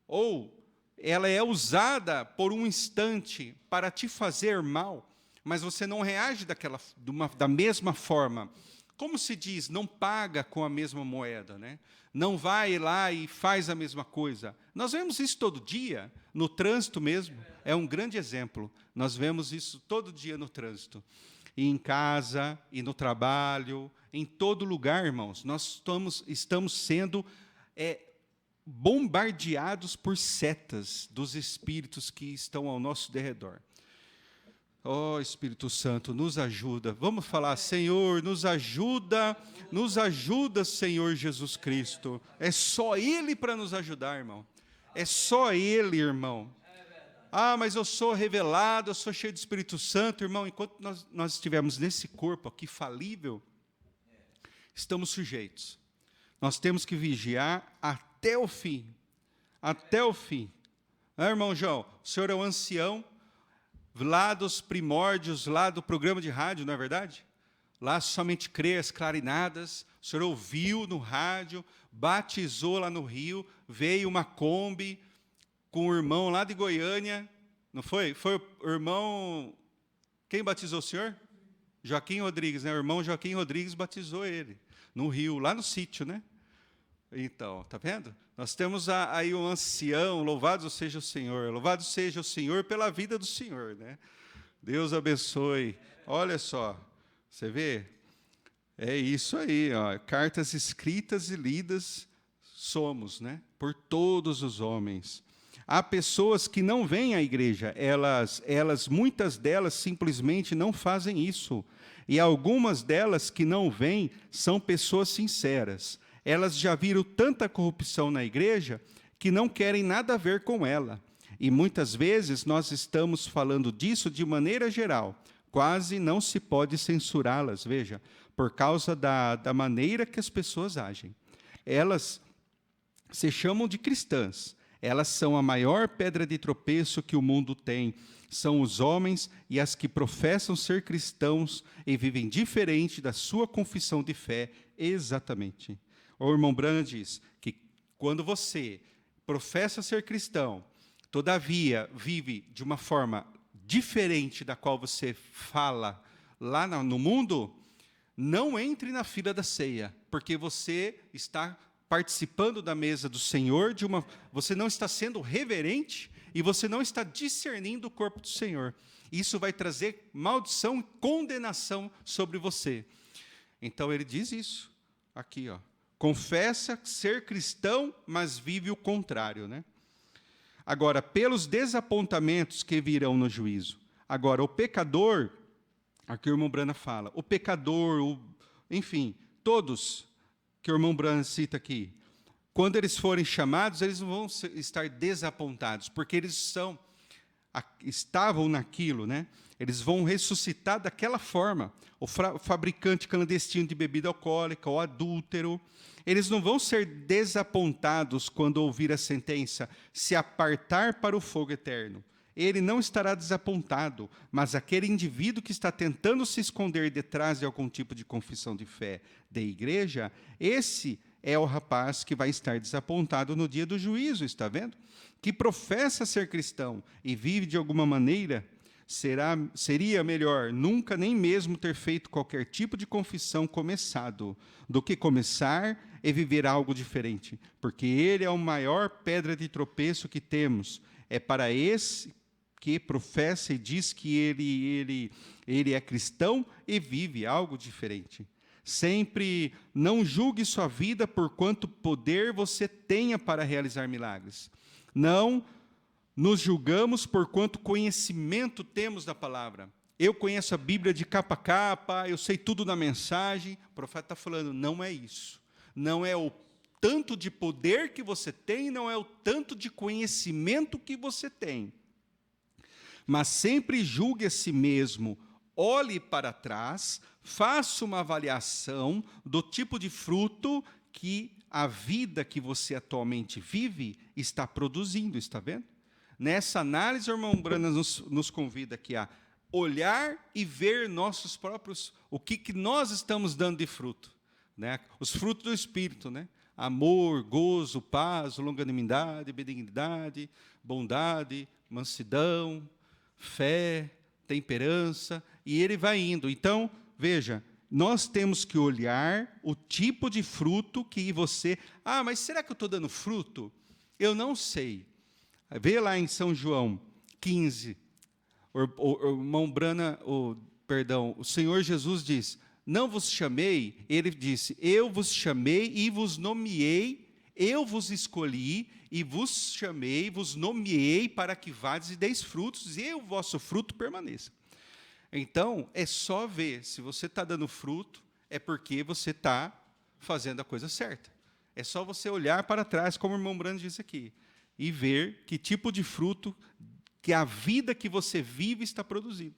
ou ela é usada por um instante para te fazer mal, mas você não reage da mesma forma. Como se diz, não paga com a mesma moeda, né? Não vai lá e faz a mesma coisa. Nós vemos isso todo dia, no trânsito mesmo, é um grande exemplo. Nós vemos isso todo dia no trânsito. E em casa, e no trabalho, em todo lugar, irmãos. Nós estamos sendo bombardeados por setas dos espíritos que estão ao nosso derredor. Ó, Espírito Santo, nos ajuda. Vamos falar, Senhor, nos ajuda, Senhor Jesus Cristo. É só Ele para nos ajudar, irmão. É só Ele, irmão. Ah, mas eu sou revelado, eu sou cheio do Espírito Santo. Irmão, enquanto nós estivermos nesse corpo aqui falível, estamos sujeitos. Nós temos que vigiar até o fim. Até o fim. Irmão João, o senhor é um ancião, lá dos primórdios, lá do programa de rádio, não é verdade? Lá somente crê as clarinadas, o senhor ouviu no rádio, batizou lá no Rio, veio uma Kombi com o irmão lá de Goiânia, não foi? Foi o irmão... Quem batizou o senhor? Joaquim Rodrigues, né? O irmão Joaquim Rodrigues batizou ele, no Rio, lá no sítio, né? Então, tá vendo? Nós temos aí um ancião, louvado seja o Senhor pela vida do Senhor, né? Deus abençoe. Olha só, você vê? É isso aí, ó, cartas escritas e lidas somos, né? Por todos os homens. Há pessoas que não vêm à igreja, muitas delas simplesmente não fazem isso. E algumas delas que não vêm são pessoas sinceras. Elas já viram tanta corrupção na igreja que não querem nada a ver com ela. E muitas vezes nós estamos falando disso de maneira geral. Quase não se pode censurá-las, veja, por causa da maneira que as pessoas agem. Elas se chamam de cristãs. Elas são a maior pedra de tropeço que o mundo tem. São os homens e as que professam ser cristãos e vivem diferente da sua confissão de fé, exatamente. O irmão Branham diz que quando você professa ser cristão, todavia vive de uma forma diferente da qual você fala lá no mundo, não entre na fila da ceia, porque você está participando da mesa do Senhor, você não está sendo reverente e você não está discernindo o corpo do Senhor. Isso vai trazer maldição e condenação sobre você. Então ele diz isso aqui, ó. Confessa ser cristão, mas vive o contrário, né? Agora, pelos desapontamentos que virão no juízo. Agora, o pecador, aqui o irmão Branham fala, o pecador, enfim, todos que o irmão Branham cita aqui, quando eles forem chamados, eles não vão estar desapontados, porque eles estavam naquilo, né? Eles vão ressuscitar daquela forma. O fabricante clandestino de bebida alcoólica, o adúltero, eles não vão ser desapontados quando ouvir a sentença, se apartar para o fogo eterno. Ele não estará desapontado, mas aquele indivíduo que está tentando se esconder detrás de algum tipo de confissão de fé da igreja, esse é o rapaz que vai estar desapontado no dia do juízo, está vendo? Que professa ser cristão e vive de alguma maneira, seria melhor nunca nem mesmo ter feito qualquer tipo de confissão começado, do que começar e viver algo diferente, porque ele é a maior pedra de tropeço que temos. É para esse que professa e diz que ele é cristão e vive algo diferente. Sempre não julgue sua vida por quanto poder você tenha para realizar milagres. Não nos julgamos por quanto conhecimento temos da palavra. Eu conheço a Bíblia de capa a capa, eu sei tudo da mensagem. O profeta está falando, não é isso. Não é o tanto de poder que você tem, não é o tanto de conhecimento que você tem. Mas sempre julgue a si mesmo, olhe para trás, faça uma avaliação do tipo de fruto que a vida que você atualmente vive está produzindo, está vendo? Nessa análise, o irmão Branham nos convida aqui a olhar e ver nossos próprios, o que nós estamos dando de fruto, né? Os frutos do Espírito, né? Amor, gozo, paz, longanimidade, benignidade, bondade, mansidão, fé, temperança, e ele vai indo. Então, veja, nós temos que olhar o tipo de fruto que você... Ah, mas será que eu estou dando fruto? Eu não sei. Vê lá em São João 15, o irmão Branham, o Senhor Jesus diz, não vos chamei, ele disse, eu vos chamei e vos nomeei, eu vos escolhi e vos chamei, vos nomeei para que vades e deis frutos e o vosso fruto permaneça. Então, é só ver, se você está dando fruto, é porque você está fazendo a coisa certa. É só você olhar para trás, como o irmão Branham disse aqui, e ver que tipo de fruto que a vida que você vive está produzindo.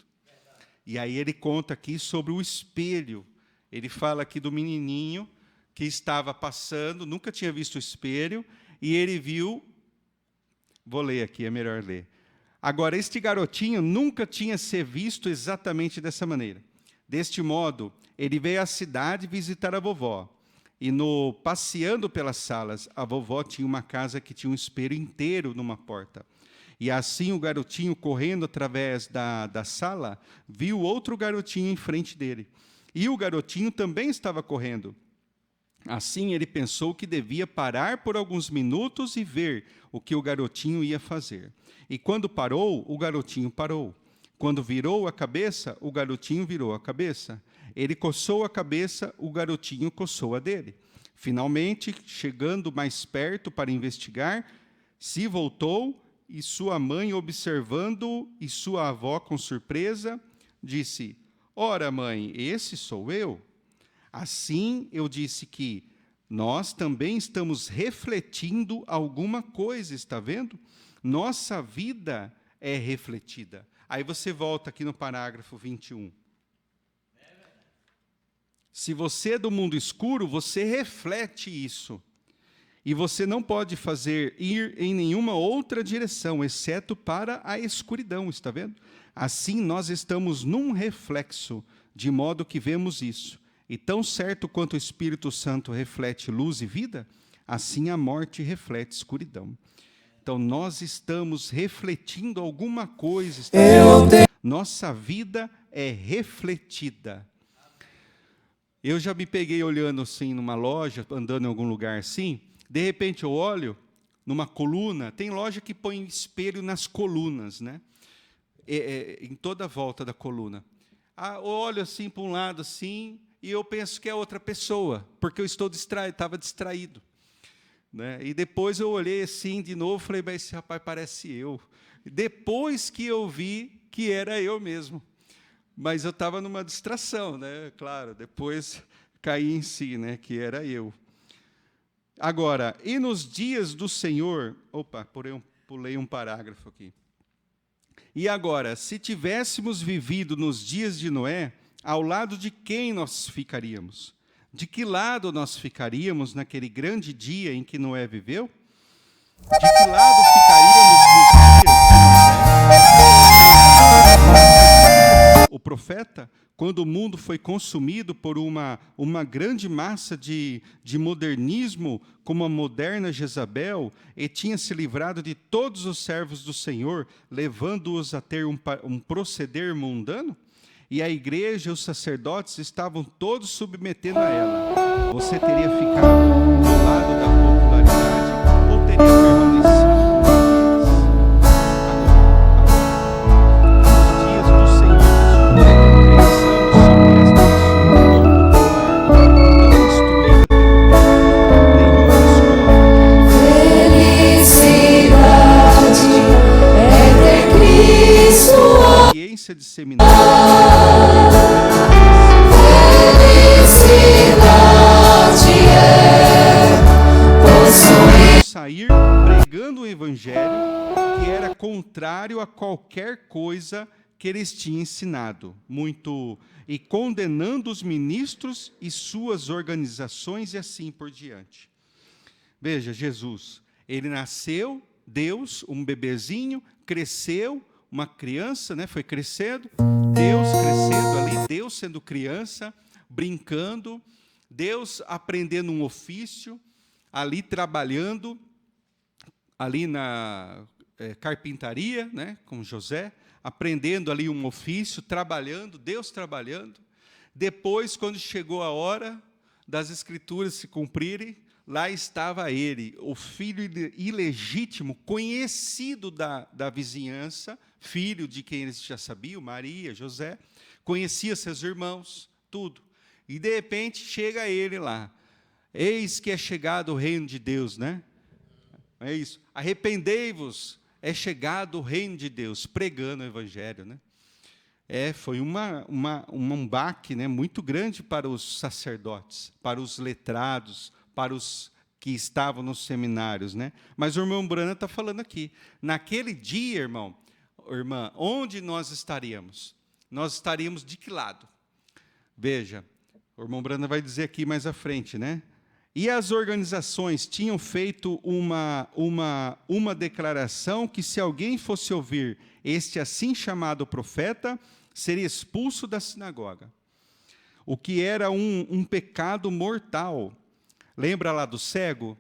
E aí ele conta aqui sobre o espelho. Ele fala aqui do menininho que estava passando, nunca tinha visto o espelho, e ele viu... Vou ler aqui, é melhor ler. Agora, este garotinho nunca tinha se visto exatamente dessa maneira. Deste modo, ele veio à cidade visitar a vovó. E, passeando pelas salas, a vovó tinha uma casa que tinha um espelho inteiro numa porta. E assim o garotinho, correndo através da sala, viu outro garotinho em frente dele. E o garotinho também estava correndo. Assim, ele pensou que devia parar por alguns minutos e ver o que o garotinho ia fazer. E quando parou, o garotinho parou. Quando virou a cabeça, o garotinho virou a cabeça. Ele coçou a cabeça, o garotinho coçou a dele. Finalmente, chegando mais perto para investigar, se voltou, e sua mãe, observando, e sua avó, com surpresa, disse: ora, mãe, esse sou eu. Assim, eu disse que nós também estamos refletindo alguma coisa, está vendo? Nossa vida é refletida. Aí você volta aqui no parágrafo 21. Se você é do mundo escuro, você reflete isso. E você não pode fazer ir em nenhuma outra direção, exceto para a escuridão, está vendo? Assim, nós estamos num reflexo, de modo que vemos isso. E tão certo quanto o Espírito Santo reflete luz e vida, assim a morte reflete escuridão. Então, nós estamos refletindo alguma coisa. Nossa vida é refletida. Eu já me peguei olhando assim numa loja, andando em algum lugar assim, de repente eu olho numa coluna, tem loja que põe espelho nas colunas, né? Em toda a volta da coluna. Eu olho assim para um lado assim, e eu penso que é outra pessoa, porque eu estava distraído. Né? E depois eu olhei assim de novo, falei, mas esse rapaz parece eu. Depois que eu vi que era eu mesmo. Mas eu estava numa distração, né? Claro, depois caí em si, né? Que era eu. Agora, e nos dias do Senhor... Opa, pulei um parágrafo aqui. E agora, se tivéssemos vivido nos dias de Noé, ao lado de quem nós ficaríamos? De que lado nós ficaríamos naquele grande dia em que Noé viveu? De que lado ficaríamos nos dias de Noé? O profeta, quando o mundo foi consumido por uma grande massa de modernismo, como a moderna Jezabel, e tinha se livrado de todos os servos do Senhor, levando-os a ter um proceder mundano, e a igreja e os sacerdotes estavam todos submetendo a ela. Você teria ficado do lado da popularidade ou teria permanecido? Disseminada. Felicidade é sair pregando o evangelho que era contrário a qualquer coisa que eles tinham ensinado, e condenando os ministros e suas organizações e assim por diante. Veja, Jesus, ele nasceu, Deus, um bebezinho, cresceu, uma criança, né, foi crescendo, Deus crescendo ali, Deus sendo criança, brincando, Deus aprendendo um ofício, ali trabalhando, ali na carpintaria, né, com José, aprendendo ali um ofício, trabalhando, Deus trabalhando. Depois, quando chegou a hora das Escrituras se cumprirem, lá estava ele, o filho ilegítimo, conhecido da vizinhança, filho de quem eles já sabiam, Maria, José, conhecia seus irmãos, tudo. E, de repente, chega ele lá. Eis que é chegado o reino de Deus, né? É isso. Arrependei-vos, é chegado o reino de Deus, pregando o evangelho, né? Foi um baque, né, muito grande para os sacerdotes, para os letrados, para os que estavam nos seminários, né? Mas o irmão Brana está falando aqui. Naquele dia, irmão, irmã, onde nós estaríamos? Nós estaríamos de que lado? Veja, o irmão Brana vai dizer aqui mais à frente, né? E as organizações tinham feito uma declaração que se alguém fosse ouvir este assim chamado profeta, seria expulso da sinagoga. O que era um pecado mortal. Lembra lá do cego?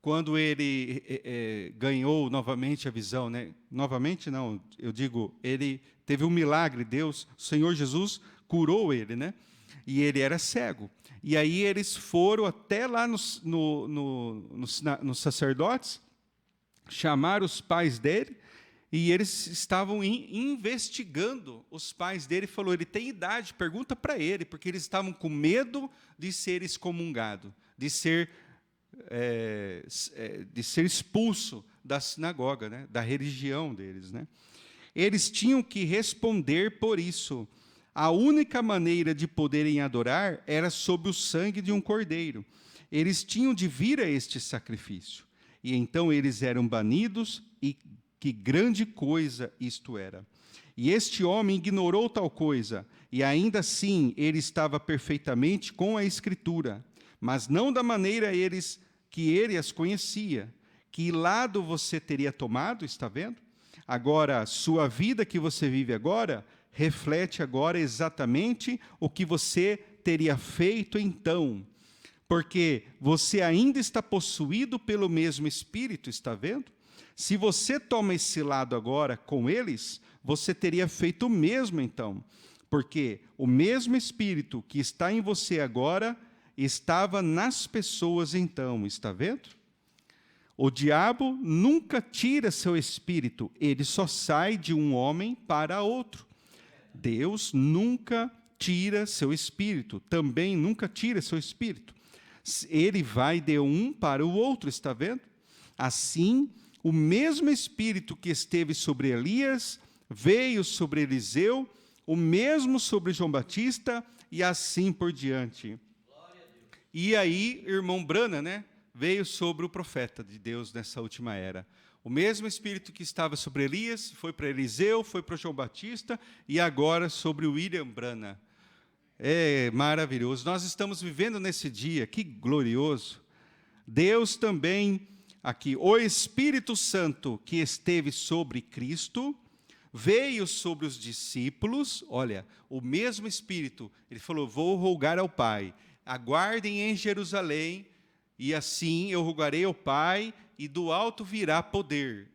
Quando ele ganhou novamente a visão, né? Novamente não, eu digo, ele teve um milagre, Deus, o Senhor Jesus curou ele, né? E ele era cego. E aí eles foram até lá nos sacerdotes, chamaram os pais dele, e eles estavam investigando os pais dele, e falou, ele tem idade, pergunta para ele, porque eles estavam com medo de ser excomungado, de ser expulso da sinagoga, né? Da religião deles, né? Eles tinham que responder por isso. A única maneira de poderem adorar era sob o sangue de um cordeiro. Eles tinham de vir a este sacrifício. E então eles eram banidos, e que grande coisa isto era. E este homem ignorou tal coisa, e ainda assim ele estava perfeitamente com a Escritura, mas não da maneira que ele as conhecia. Que lado você teria tomado, está vendo? Agora, sua vida que você vive agora, reflete agora exatamente o que você teria feito então. Porque você ainda está possuído pelo mesmo Espírito, está vendo? Se você toma esse lado agora com eles, você teria feito o mesmo então. Porque o mesmo Espírito que está em você agora, estava nas pessoas então, está vendo? O diabo nunca tira seu espírito, ele só sai de um homem para outro. Deus nunca tira seu espírito, também nunca tira seu espírito. Ele vai de um para o outro, está vendo? Assim, o mesmo espírito que esteve sobre Elias, veio sobre Eliseu, o mesmo sobre João Batista, e assim por diante. E aí, irmão Brana, né, veio sobre o profeta de Deus nessa última era. O mesmo Espírito que estava sobre Elias, foi para Eliseu, foi para João Batista, e agora sobre William Brana. É maravilhoso. Nós estamos vivendo nesse dia, que glorioso. Deus também, aqui, o Espírito Santo que esteve sobre Cristo, veio sobre os discípulos, olha, o mesmo Espírito, ele falou, vou rogar ao Pai, aguardem em Jerusalém, e assim eu rogarei ao Pai, e do alto virá poder.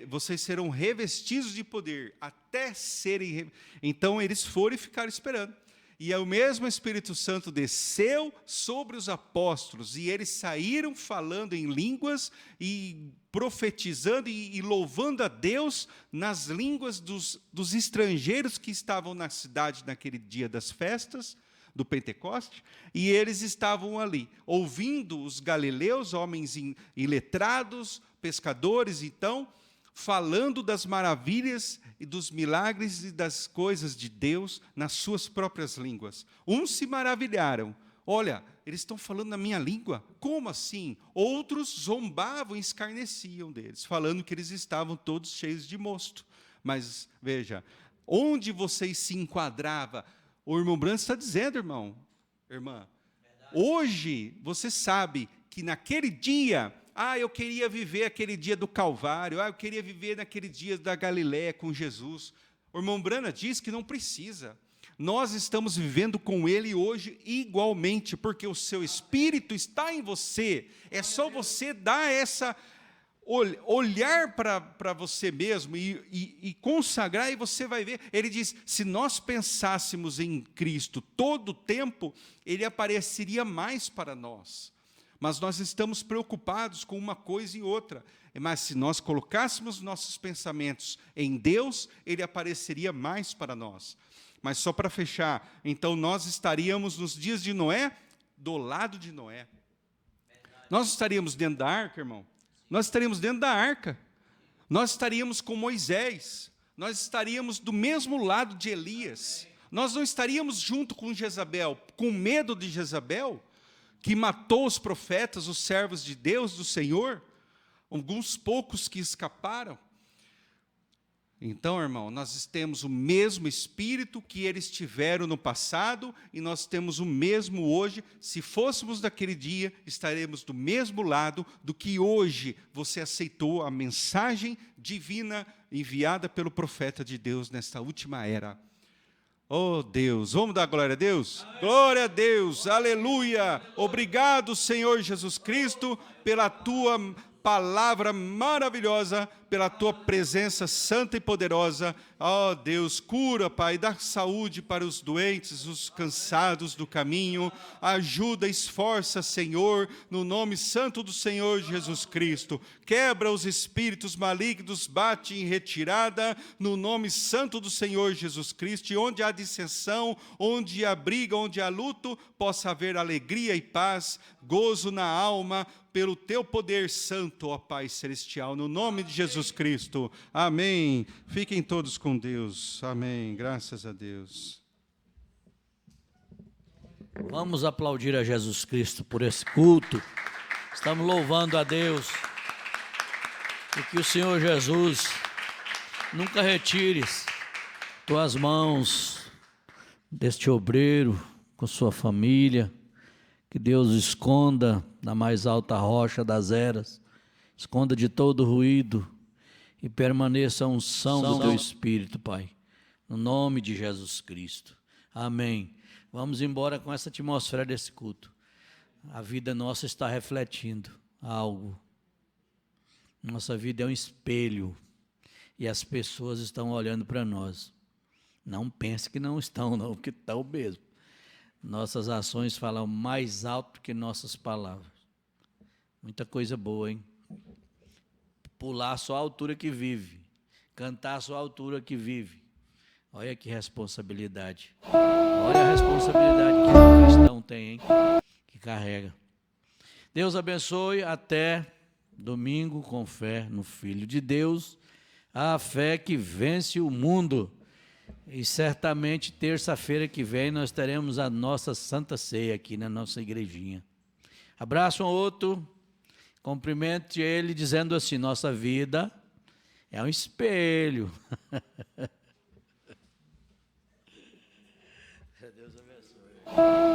Vocês serão revestidos de poder, até serem... Então, eles foram e ficaram esperando. E o mesmo Espírito Santo desceu sobre os apóstolos, e eles saíram falando em línguas, e profetizando e louvando a Deus nas línguas dos estrangeiros que estavam na cidade naquele dia das festas, do Pentecoste, e eles estavam ali, ouvindo os galileus, homens iletrados, pescadores, então, falando das maravilhas e dos milagres e das coisas de Deus nas suas próprias línguas. Uns se maravilharam. Olha, eles estão falando na minha língua? Como assim? Outros zombavam e escarneciam deles, falando que eles estavam todos cheios de mosto. Mas, veja, onde vocês se enquadravam? O irmão Brana está dizendo, irmã, hoje você sabe que naquele dia, eu queria viver aquele dia do Calvário, eu queria viver naquele dia da Galiléia com Jesus. O irmão Brana diz que não precisa. Nós estamos vivendo com Ele hoje igualmente, porque o seu Espírito está em você. É só você dar essa... olhar para você mesmo e consagrar, e você vai ver. Ele diz, se nós pensássemos em Cristo todo o tempo, Ele apareceria mais para nós. Mas nós estamos preocupados com uma coisa e outra. Mas se nós colocássemos nossos pensamentos em Deus, Ele apareceria mais para nós. Mas só para fechar, então nós estaríamos nos dias de Noé, do lado de Noé. Nós estaríamos dentro da arca, irmão? Nós estaríamos dentro da arca, nós estaríamos com Moisés, nós estaríamos do mesmo lado de Elias, nós não estaríamos junto com Jezabel, com medo de Jezabel, que matou os profetas, os servos de Deus, do Senhor, alguns poucos que escaparam. Então, irmão, nós temos o mesmo Espírito que eles tiveram no passado e nós temos o mesmo hoje. Se fôssemos daquele dia, estaremos do mesmo lado do que hoje você aceitou a mensagem divina enviada pelo profeta de Deus nesta última era. Oh Deus, vamos dar glória a Deus? Glória a Deus, aleluia! Obrigado, Senhor Jesus Cristo, pela tua palavra maravilhosa, pela tua presença santa e poderosa. Ó Deus, cura, Pai, dá saúde para os doentes, os cansados do caminho. Ajuda, esforça, Senhor, no nome santo do Senhor Jesus Cristo. Quebra os espíritos malignos, bate em retirada, no nome santo do Senhor Jesus Cristo. E onde há dissensão, onde há briga, onde há luto, possa haver alegria e paz, gozo na alma, pelo teu poder santo, ó Pai celestial, no nome de Jesus Cristo. Amém. Fiquem todos com Deus. Amém. Graças a Deus. Vamos aplaudir a Jesus Cristo por esse culto. Estamos louvando a Deus. E que o Senhor Jesus nunca retires tuas mãos deste obreiro com sua família. Que Deus esconda na mais alta rocha das eras, esconda de todo ruído e permaneça a unção do teu Espírito, Pai, no nome de Jesus Cristo. Amém. Vamos embora com essa atmosfera desse culto. A vida nossa está refletindo algo. Nossa vida é um espelho e as pessoas estão olhando para nós. Não pense que não estão, não, porque estão mesmo. Nossas ações falam mais alto que nossas palavras. Muita coisa boa, hein? Pular só a altura que vive. Cantar só a altura que vive. Olha que responsabilidade. Olha a responsabilidade que o cristão tem, hein? Que carrega. Deus abençoe. Até domingo com fé no Filho de Deus. A fé que vence o mundo. E certamente terça-feira que vem nós teremos a nossa Santa Ceia aqui na nossa igrejinha. Abraço um ao outro, cumprimente ele dizendo assim: nossa vida é um espelho. Deus abençoe.